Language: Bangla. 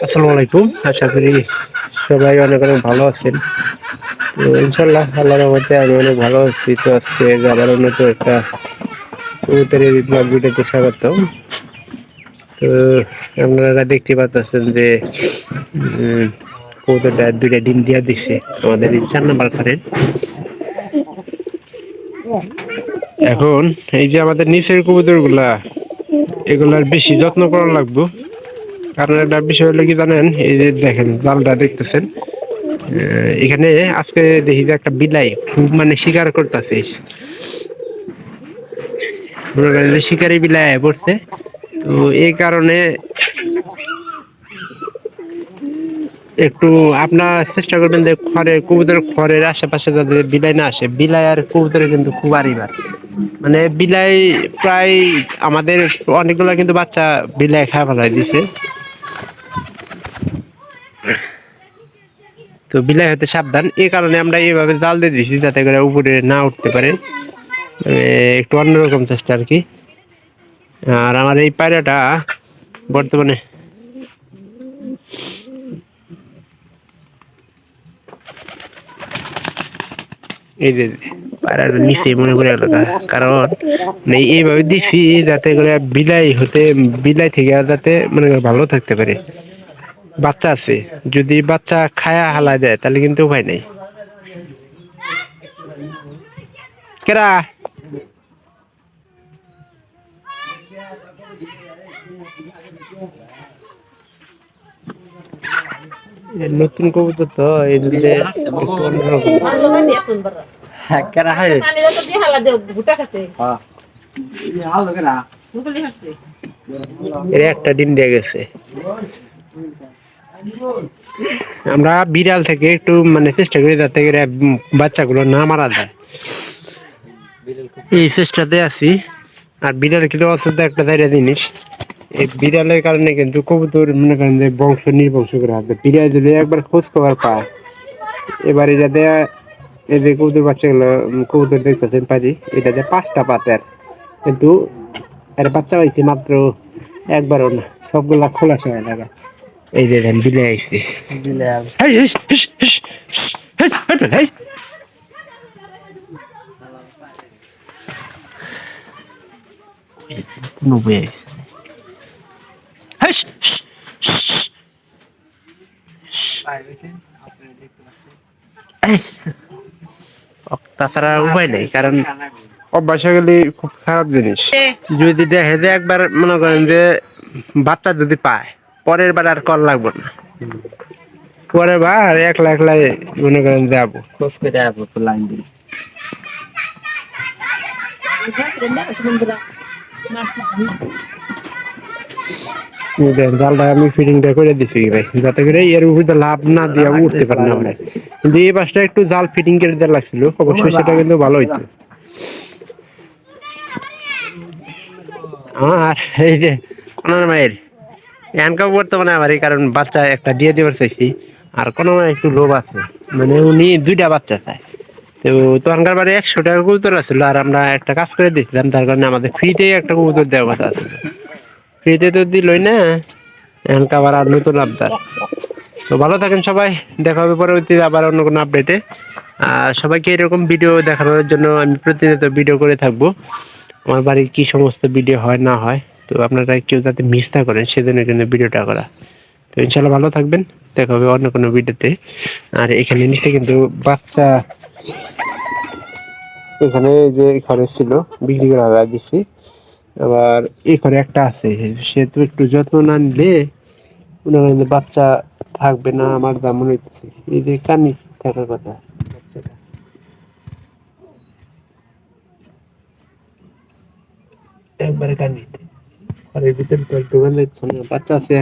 আসসালামু আলাইকুম, আশা করি সবাই অনেক অনেক ভালো আছেন। তো ইনশাল্লাহ আল্লাহর রহমতে আমি অনেক ভালো আছি। তো আজকে আবার নতুন একটা কবুতরের ব্লগ ভিডিওতে স্বাগতম। তো আপনারা দেখতে পাচ্ছেন যে কবুতরটা দুইটা ডিম দিয়া দিচ্ছে আমাদের 4 নম্বর ঘরে। এখন এই যে আমাদের নিচের কবুতর গুলা, এগুলার বেশি যত্ন করা লাগবে। কারণ একটা বিষয় হলো কি জানেন, এই যে দেখেন জালটা দেখতেছেন, এখানে আজকে দেখি যে একটা বিলাই খুব মানে শিকার করতেছে। শিকারি বিলাই পড়ছে। তো এই কারণে একটু আপনার চেষ্টা করবেন যে খড়ের আশেপাশে যাতে বিলাই না আসে। বিলাই আর কবুতরের কিন্তু খুব আরিবার, মানে বিলাই প্রায় আমাদের অনেকগুলো কিন্তু বাচ্চা বিলাই খাওয়া ফেলাই দিছে। তো বিলাই হতে সাবধান, এই কারণে আমরা এইভাবে জাল দিয়ে দিছি যাতে করে উপরে না উঠতে পারে। একটু অন্যরকম চেষ্টা আর কি। আর আমার এই পায়রাটা বর্তমানে এই যে পায়রাটা নিচে মনে করে গেল, কারণ এইভাবে দিছি যাতে করে বিলাই থেকে যাতে মনে করে ভালো থাকতে পারে। বাচ্চা আছে, যদি বাচ্চা খায়া হালায় দেয় তাহলে কিন্তু উপায় নেই। কেরা নতুন কবুতর তো এই জন্য একটু অন্যরকম। এর একটা ডিম দিয়ে গেছে। আমরা বিড়াল থেকে একটু মানে চেষ্টা করি যাতে করে বাচ্চাগুলো না মারা যায়, এই চেষ্টাতে আছি। আর বিড়াল কিন্তু অসুস্থ একটা জায়গা জিনিস, এই বিড়ালের কারণে কিন্তু কবুতর মনে করেন যে বংশ নির্বংশ করে আসবে। বিড়াল যদি একবার খোঁজ খবর পায়, এবারে যাতে এই যে কবুতর বাচ্চাগুলো কবুতর দেখতেছেন পাজি, এটা যে 5টা পাতের, কিন্তু এর বাচ্চা হয়েছে মাত্র একবারও না, সবগুলা খোলা সময় লাগা। এই যে দেন বিলে আইছে, তাছাড়া উপায় নেই, কারণ অভ্যাস হয়ে গেলে খুব খারাপ জিনিস। যদি দেখে যে একবার মনে করেন যে বাচ্চা যদি পায়, পরের বার আর কল লাগবে না। পরের বার একলা একলাই মনে করেন যাবো খোঁজ করে যাবো তো লাইন দিই। জালটা আমি ফিটিংটা করে দিচ্ছি ভাই, যাতে করে এর উপরে লাভ না দিয়ে উঠতে পারে না আমরা। কিন্তু এই পাশটা একটু জাল ফিটিং করে দেওয়া লাগছিল, অবশ্যই সেটা কিন্তু ভালো হইতো। আমার এই যে কোনার মায়ের এনকাও বর্তমানে আমার, এই কারণ বাচ্চা একটা দিয়ে দেবার চাইছি। আর কোনো একটু লোভ আছে, মানে উনি 2টা বাচ্চা চায়। তো তখনকার বারে 100 টাকা কবুতর আছিল, আর আমরা একটা কাজ করে দিয়েছিলাম, তার কারণে আমাদের ফ্রিতে একটা কবুতর দেওয়ার কথা আছে। ফ্রিতে তো দিলই না, এনকা আবার আর নতুন আবদার। তো ভালো থাকেন সবাই, দেখা হবে পরবর্তীতে আবার অন্য কোনো আপডেটে। সবাইকে এরকম ভিডিও দেখানোর জন্য আমি প্রতিনিয়ত ভিডিও করে থাকবো। আমার বাড়ির কি সমস্ত ভিডিও হয় না হয়, তো আপনারা কেউ যাতে মিস না করেন সেজন্য কিন্তু ভিডিওটা করা। তো ইনশাল্লাহ ভালো থাকবেন, দেখা হবে অন্য কোনো ভিডিওতে। আর এখানে নিচে কিন্তু বাচ্চা, এখানে যে ঘরে ছিল বিক্রি করা দিচ্ছি, আবার এই ঘরে একটা আছে, সে তো একটু যত্ন না নিলে মনে হয় যে বাচ্চা থাকবে না। আমার যা মনে হচ্ছে এই যে কানি থাকার কথা, বাচ্চাটা একবারে কানি ঘরের ভিতরে তো একটু বাচ্চা আছে।